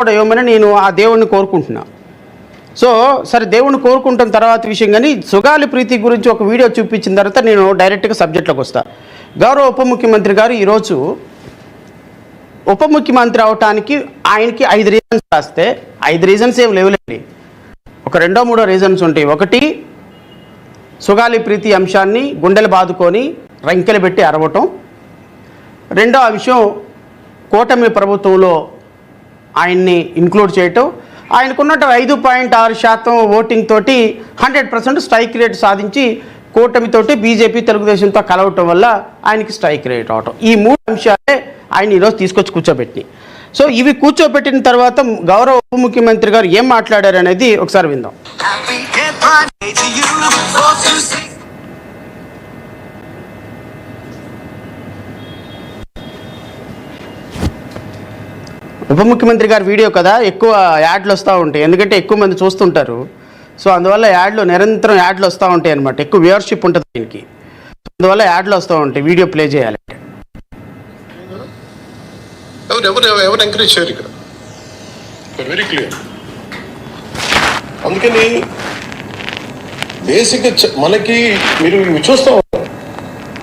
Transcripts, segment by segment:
కూడా ఇవ్వమని నేను ఆ దేవుణ్ణి కోరుకుంటున్నా. సో సరే దేవుణ్ణి కోరుకుంటున్న తర్వాత విషయం, కానీ సుగాలి ప్రీతి గురించి ఒక వీడియో చూపించిన తర్వాత నేను డైరెక్ట్గా సబ్జెక్ట్లోకి వస్తా. గౌరవ ఉప ముఖ్యమంత్రి గారు ఈరోజు ఉప ముఖ్యమంత్రి అవటానికి ఆయనకి 5 రీజన్స్ రాస్తే 5 రీజన్స్ ఏం లేవులేండి, ఒక 2-3 రీజన్స్ ఉంటాయి. ఒకటి, సుగాలి ప్రీతి అంశాన్ని గుండెలు బాదుకొని రంకెలు పెట్టి అరవటం. రెండో ఆ విషయం కూటమి ప్రభుత్వంలో ఆయన్ని ఇంక్లూడ్ చేయటం. ఆయనకున్నట్టు 5.6% ఓటింగ్ తోటి 100% స్ట్రైక్ రేట్ సాధించి కూటమితోటి బీజేపీ తెలుగుదేశంతో కలవటం వల్ల ఆయనకి స్ట్రైక్ రేట్ అవటం. ఈ 3 అంశాలే ఆయన ఈరోజు తీసుకొచ్చి కూర్చోబెట్టి. సో ఇవి కూర్చోబెట్టిన తర్వాత గౌరవ ఉప ముఖ్యమంత్రి గారు ఏం మాట్లాడారు అనేది ఒకసారి విందాం. ఉప ముఖ్యమంత్రి గారి వీడియో కదా, ఎక్కువ యాడ్లు వస్తూ ఉంటాయి, ఎందుకంటే ఎక్కువ మంది చూస్తుంటారు. సో అందువల్ల నిరంతరం యాడ్లు వస్తూ ఉంటాయి అనమాట, ఎక్కువ వ్యూవర్షిప్ ఉంటుంది దీనికి. అందువల్ల యాడ్లు వస్తూ ఉంటాయి వీడియో ప్లే చేయాలంటే. ఎవరు ఎంకరేజ్ చేయరు ఇక్కడ, వెరీ క్లియర్. అందుకని బేసిక్గా మనకి మీరు చూస్తూ ఉంటారు.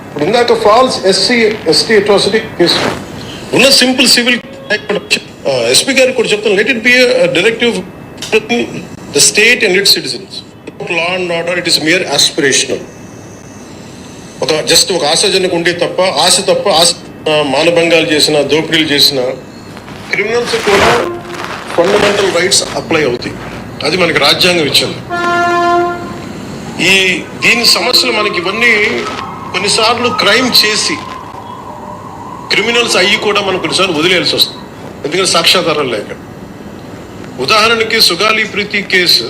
ఇప్పుడు ఇందాక ఫాల్స్ ఎస్టీ అట్రాసిటీ కేసు ఉన్న సింపుల్ సివిల్ ఎస్పీ గారికి కూడా చెప్తాను, let it be directive the state and its citizens. Law and order it is mere aspirational. Just ఒక ఆశాజనకు ఉండే తప్ప ఆశ మానభంగాలు చేసిన, దోపిడీలు చేసిన క్రిమినల్స్ కూడా ఫండమెంటల్ రైట్స్ అప్లై అవుతాయి. అది మనకి రాజ్యాంగం ఇచ్చింది. దీని సమస్యలు మనకి ఇవన్నీ కొన్నిసార్లు క్రైమ్ చేసి క్రిమినల్స్ అయ్యి కూడా మనం కొన్నిసార్లు వదిలేయాల్సి వస్తుంది, ఎందుకంటే సాక్ష్యాధారాలు లేక. ఉదాహరణకి సుగాలి ప్రీతి కేసు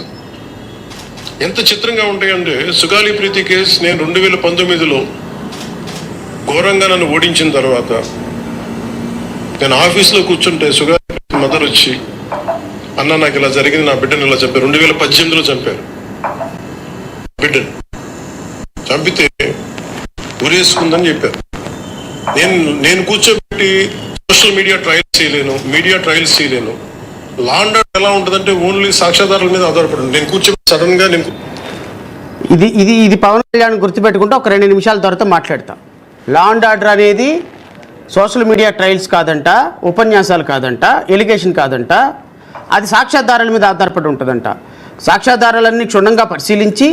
ఎంత చిత్రంగా ఉంటాయంటే, సుగాలి ప్రీతి కేసు నేను 2019లో ఘోరంగా నన్ను ఓడించిన తర్వాత నేను ఆఫీస్లో కూర్చుంటే సుగాలి ప్రీతి మదర్ వచ్చి, అన్న నాకు ఇలా జరిగింది, నా బిడ్డను ఇలా చంపారు. 2018లో చంపారు బిడ్డను. చంపితే ఊరేసుకుందని చెప్పారు. నేను కూర్చోబెట్టి సోషల్ మీడియా ట్రయల్స్ చేయలేను. లా అండ్ ఆర్డర్ ఎలా ఉంటుందంటే ఓన్లీ సాక్ష్యాధారాల మీద ఆధారపడి నేను కూర్చోబెట్టి సడన్ గా ఇది పవన్ కళ్యాణ్ గుర్తుపెట్టుకుంటే ఒక 2 నిమిషాల తర్వాత మాట్లాడతా. లా అండ్ ఆర్డర్ అనేది సోషల్ మీడియా ట్రయల్స్ కాదంట, ఉపన్యాసాలు కాదంట, ఎలిగేషన్ కాదంట, అది సాక్ష్యాధారాల మీద ఆధారపడి ఉంటుందంట. సాక్ష్యాధారాలన్నీ క్షుణ్ణంగా పరిశీలించి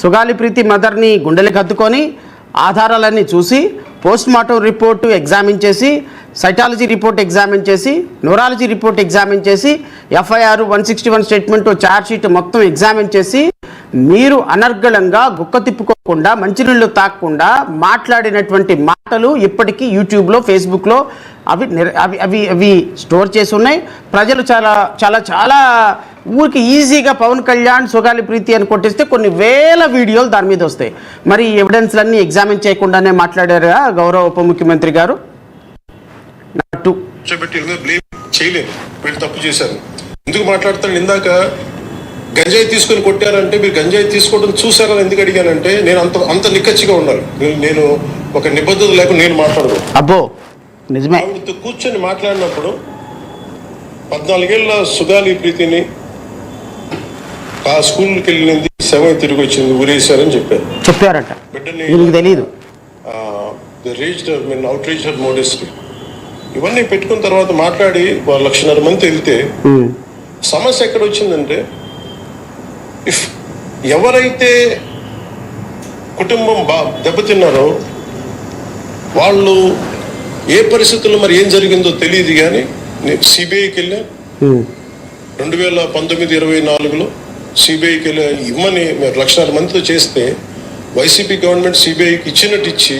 సుగాలి ప్రీతి మదర్ని గుండెలకు హత్తుకొని ఆధారాలన్నీ చూసి పోస్ట్ మార్టం రిపోర్టు ఎగ్జామిన్ చేసి, సైటాలజీ రిపోర్ట్ ఎగ్జామిన్ చేసి, న్యూరాలజీ రిపోర్ట్ ఎగ్జామిన్ చేసి, FIR 161 స్టేట్మెంట్ ఛార్జ్షీట్ మొత్తం ఎగ్జామిన్ చేసి, మీరు అనర్గళంగా గుక్క తిప్పుకోకుండా మంచినీళ్ళు తాగకుండా మాట్లాడినటువంటి మాటలు ఇప్పటికీ యూట్యూబ్లో, ఫేస్బుక్లో అవి స్టోర్ చేసి ఉన్నాయి. ప్రజలు చాలా చాలా చాలా ఊరికి ఈజీగా పవన్ కళ్యాణ్ సుగాలి ప్రీతి అని కొట్టిస్తే కొన్ని వేల వీడియోలు దాని మీద వస్తాయి. మరి ఎవిడెన్స్లన్నీ ఎగ్జామిన్ చేయకుండానే మాట్లాడారు గౌరవ ఉప ముఖ్యమంత్రి గారు. చేయలేదు, వీళ్ళు తప్పు చేశారు. ఎందుకు మాట్లాడతాను, ఇందాక గంజాయి తీసుకొని కొట్టారంటే మీరు గంజాయి తీసుకోవడం చూసారని ఎందుకు అడిగానంటే, నేను అంత నిక్కచ్చిగా ఉండాలి. నేను ఒక నిబద్ధత లేకుండా నేను మాట్లాడదు. అబ్బో నిజమే. ఆవిడతో కూర్చొని మాట్లాడినప్పుడు 14 ఏళ్ళ సుగాలి ప్రీతిని ఆ స్కూల్కి వెళ్ళింది, శవం తిరిగి వచ్చింది, ఊరేసారని చెప్పారట. బిడ్డని తెలియదు. అవుట్రీచ్ మోడెస్టీ ఇవన్నీ పెట్టుకున్న తర్వాత మాట్లాడి 1,00,000 మంది వెళ్తే సమస్య ఎక్కడ వచ్చిందంటే, ఎవరైతే కుటుంబం దెబ్బతిన్నారో వాళ్ళు ఏ పరిస్థితుల్లో మరి ఏం జరిగిందో తెలియదు. కానీ నేను సిబిఐకి వెళ్ళా 2019-24లో సిబిఐకి వెళ్ళా. ఇమ్మని 1,00,000 మందితో చేస్తే వైసీపీ గవర్నమెంట్ సిబిఐకి ఇచ్చినట్టు ఇచ్చి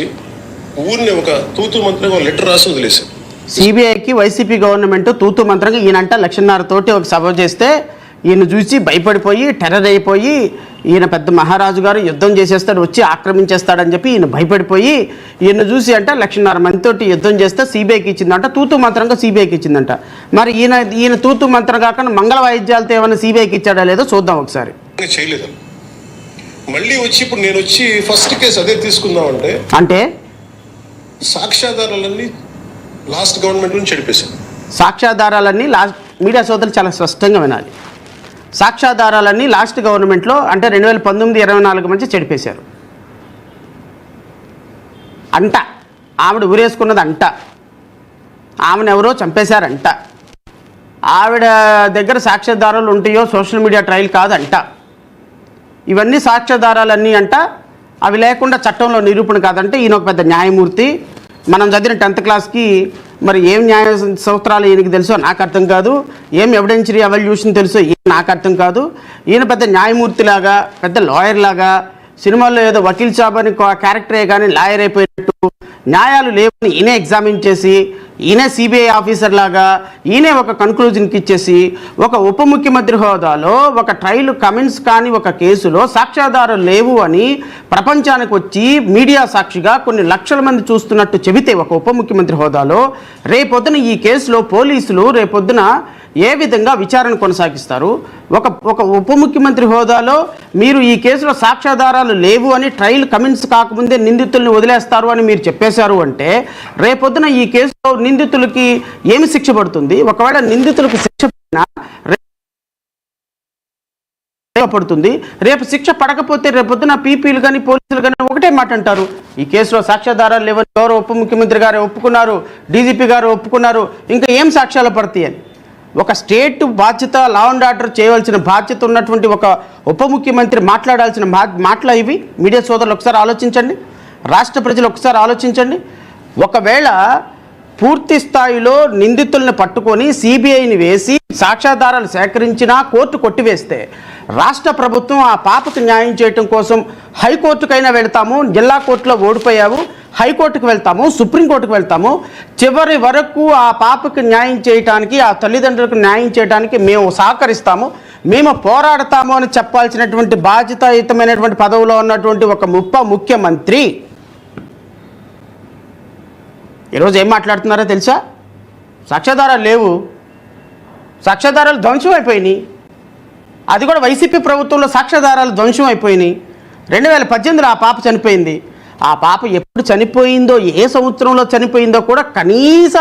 ఊరిని ఒక తూతు మంత్రంగా లెటర్ రాసి వదిలేశారు. సిబిఐకి వైసీపీ గవర్నమెంట్ తూతు మంత్రంగా ఈయనంట 1,50,000 తోటి ఒక సభ చేస్తే ఈయన చూసి భయపడిపోయి టెర్రర్ అయిపోయి, ఈయన పెద్ద మహారాజు గారు యుద్ధం చేసేస్తాడు, వచ్చి ఆక్రమించేస్తాడని చెప్పి ఈయన భయపడిపోయి ఈయన చూసి అంట 1,50,000 మందితోటి యుద్ధం చేస్తే సిబిఐకి ఇచ్చిందంట, తూతు మంత్రంగా సిబిఐకి ఇచ్చిందంట. మరి ఈయన తూతు మంత్రం కాకుండా మంగళ వాయిద్యాలతో ఏమైనా సిబిఐకి ఇచ్చాడా లేదో చూద్దాం ఒకసారి. చేయలేదు. మళ్ళీ వచ్చి ఇప్పుడు నేను వచ్చి ఫస్ట్ కేసు అదే తీసుకుందామంటే అంటే సాక్ష్యాధారాలన్నీ లాస్ట్ గవర్నమెంట్ నుంచి చెడిపేశారు. సాక్ష్యాధారాలన్నీ మీడియా సోదరులు చాలా స్పష్టంగా వినాలి. సాక్ష్యాధారాలన్నీ లాస్ట్ గవర్నమెంట్లో అంటే 2019-24 మధ్య చెడిపేశారు. అంట ఆవిడ ఊరేసుకున్నది అంట, ఆమెను ఎవరో చంపేశారంట, ఆవిడ దగ్గర సాక్ష్యాధారాలు ఉంటాయో సోషల్ మీడియా ట్రయల్ కాదంట. ఇవన్నీ సాక్ష్యాధారాలన్నీ అంట, అవి లేకుండా చట్టంలో నిరూపణ కాదంటే ఈయన ఒక పెద్ద న్యాయమూర్తి. మనం చదివిన 10th క్లాస్కి మరి ఏం న్యాయ సూత్రాలు ఈయనకి తెలుసో నాకు అర్థం కాదు, ఏం ఎవిడెన్షరీ ఎవల్యూషన్ తెలుసో నాకు అర్థం కాదు. ఈయన పెద్ద న్యాయమూర్తిలాగా, పెద్ద లాయర్ లాగా, సినిమాల్లో ఏదో వకీల్ సాబ్ అని క్యారెక్టరే కానీ లాయర్ అయిపోయినట్టు, న్యాయాలు లేవని ఈయనే ఎగ్జామిన్ చేసి, ఈయనే సిబిఐ ఆఫీసర్ లాగా ఈయనే ఒక కన్క్లూజన్కి ఇచ్చేసి, ఒక ఉప ముఖ్యమంత్రి హోదాలో ఒక ట్రయల్ కమెంట్స్ కానీ ఒక కేసులో సాక్ష్యాధారాలు లేవు అని ప్రపంచానికి వచ్చి మీడియా సాక్షిగా కొన్ని లక్షల మంది చూస్తున్నట్టు చెబితే ఒక ఉప ముఖ్యమంత్రి హోదాలో, రేపొద్దున ఈ కేసులో పోలీసులు రేపొద్దున ఏ విధంగా విచారణ కొనసాగిస్తారు? ఒక ఉప ముఖ్యమంత్రి హోదాలో మీరు ఈ కేసులో సాక్ష్యాధారాలు లేవు అని ట్రయల్ కమెంట్స్ కాకముందే నిందితుల్ని వదిలేస్తారు అని మీరు చెప్పేశారు అంటే, రేపొద్దున ఈ కేసులో నిందితులకి ఏమి శిక్ష పడుతుంది? ఒకవేళ నిందితులకు శిక్ష పడుతుంది, రేపు శిక్ష పడకపోతే రేపొద్దున పీపీలు కానీ పోలీసులు కానీ ఒకటే మాట అంటారు, ఈ కేసులో సాక్ష్యాధారాలు లేవని గౌరవ ఉప ముఖ్యమంత్రి గారు ఒప్పుకున్నారు, డీజీపీ గారు ఒప్పుకున్నారు, ఇంకా ఏం సాక్ష్యాలు పడతాయి అని. ఒక స్టేట్ బాధ్యత, లా అండ్ ఆర్డర్ చేయవలసిన బాధ్యత ఉన్నటువంటి ఒక ఉప ముఖ్యమంత్రి మాట్లాడాల్సిన మాటలు ఇవి. మీడియా సోదరులు ఒకసారి ఆలోచించండి, రాష్ట్ర ప్రజలు ఒకసారి ఆలోచించండి. ఒకవేళ పూర్తి స్థాయిలో నిందితుల్ని పట్టుకొని సిబిఐని వేసి సాక్ష్యాధారాలు సేకరించినా కోర్టు కొట్టివేస్తే రాష్ట్ర ప్రభుత్వం ఆ పాపకు న్యాయం చేయటం కోసం హైకోర్టుకైనా వెళ్తాము, జిల్లా కోర్టులో ఓడిపోయాము, హైకోర్టుకు వెళ్తాము, సుప్రీంకోర్టుకు వెళ్తాము, చివరి వరకు ఆ పాపకు న్యాయం చేయడానికి, ఆ తల్లిదండ్రులకు న్యాయం చేయడానికి మేము సహకరిస్తాము, మేము పోరాడతాము అని చెప్పాల్సినటువంటి బాధ్యతాయుతమైనటువంటి పదవిలో ఉన్నటువంటి ఒక ముఖ్యమంత్రి ఈరోజు ఏం మాట్లాడుతున్నారో తెలుసా? సాక్ష్యాధారాలు లేవు, సాక్ష్యాధారాలు ధ్వంసం అయిపోయినాయి, అది కూడా వైసీపీ ప్రభుత్వంలో సాక్ష్యాధారాలు ధ్వంసం అయిపోయినాయి. 2018లో ఆ పాప చనిపోయింది. ఆ పాప ఎప్పుడు చనిపోయిందో, ఏ సంవత్సరంలో చనిపోయిందో కూడా కనీస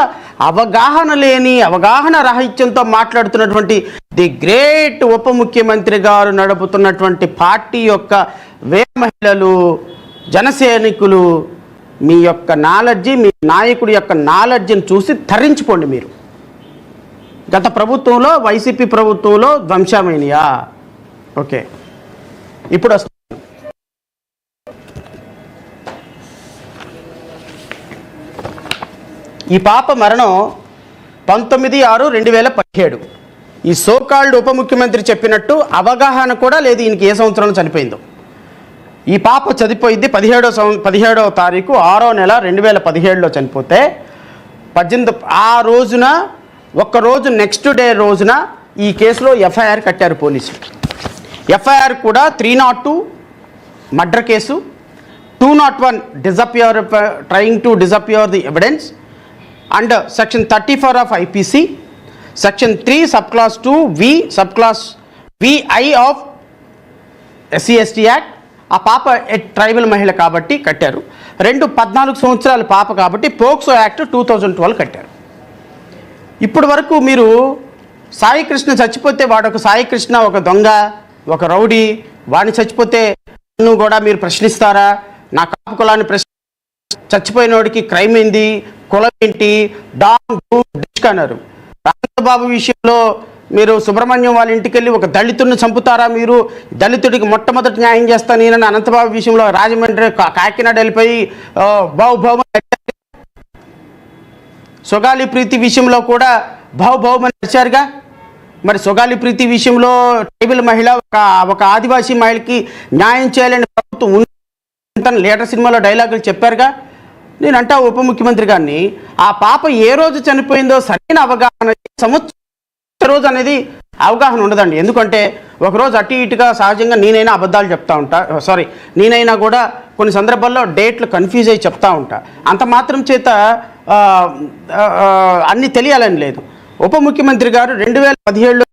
అవగాహన లేని, అవగాహన రాహిత్యంతో మాట్లాడుతున్నటువంటి ది గ్రేట్ ఉప ముఖ్యమంత్రి గారు నడుపుతున్నటువంటి పార్టీ యొక్క వేల మహిళలు, జనసైనికులు, మీ యొక్క నాలెడ్జి, మీ నాయకుడి యొక్క నాలెడ్జిని చూసి తరించిపోండి. మీరు గత ప్రభుత్వంలో, వైసీపీ ప్రభుత్వంలో ధ్వంసమైనయా? ఓకే, ఇప్పుడు ఈ పాప మరణం 19/6/2017. ఈ సోకాల్డ్ ఉప ముఖ్యమంత్రి చెప్పినట్టు అవగాహన కూడా లేదు ఈయనకి ఏ సంవత్సరంలో చనిపోయిందో. ఈ పాప చనిపోయింది 17వ తారీఖు 6వ నెల 2017లో చనిపోతే 18 ఆ రోజున, ఒక్కరోజు నెక్స్ట్ డే రోజున ఈ కేసులో ఎఫ్ఐఆర్ కట్టారు పోలీసులు. ఎఫ్ఐఆర్ కూడా 302 murder case, 201 trying to disappear the evidence, and section 34 of IPC, section 3 sub class 2 sub class VI of SC/ST act. ఆ పాప ట్రైబల్ మహిళ కాబట్టి కట్టారు. 14 సంవత్సరాల పాప కాబట్టి పోక్సో యాక్ట్ 2012 కట్టారు. ఇప్పటి వరకు మీరు సాయి కృష్ణ చచ్చిపోతే వాడొక సాయి కృష్ణ, ఒక దొంగ, ఒక రౌడీ, వాడిని చచ్చిపోతే కూడా మీరు ప్రశ్నిస్తారా? నా కాపు కులాన్ని చచ్చిపోయినోడికి క్రైమ్ ఏంది, కులం ఏంటి, డిస్క్ అన్నారు. రామబాబు విషయంలో మీరు సుబ్రహ్మణ్యం వాళ్ళ ఇంటికి వెళ్ళి ఒక దళితుడిని చంపుతారా? మీరు దళితుడికి మొట్టమొదటి న్యాయం చేస్తాను నేను అనంతబాబు విషయంలో రాజమండ్రి, కాకినాడ వెళ్ళిపోయి బావుమని, సొగాలి ప్రీతి విషయంలో కూడా బావుమని నడిచారుగా. మరి సొగాలి ప్రీతి విషయంలో ట్రైబల్ మహిళ, ఒక ఆదివాసీ మహిళకి న్యాయం చేయాలని ప్రభుత్వం ఉందని లీడర్ సినిమాలో డైలాగులు చెప్పారుగా. నేను అంటా ఉప ముఖ్యమంత్రి గారిని, ఆ పాప ఏ రోజు చనిపోయిందో సరైన అవగాహన, సంవత్సరం రోజు అనేది అవగాహన ఉండదండి. ఎందుకంటే ఒకరోజు అటు ఇటుగా సహజంగా నేనైనా అబద్ధాలు చెప్తా ఉంటా, నేనైనా కూడా కొన్ని సందర్భాల్లో డేట్లు కన్ఫ్యూజ్ అయ్యి చెప్తా ఉంటా. అంత మాత్రం చేత అన్నీ తెలియాలని లేదు. ఉప ముఖ్యమంత్రి గారు 2017లో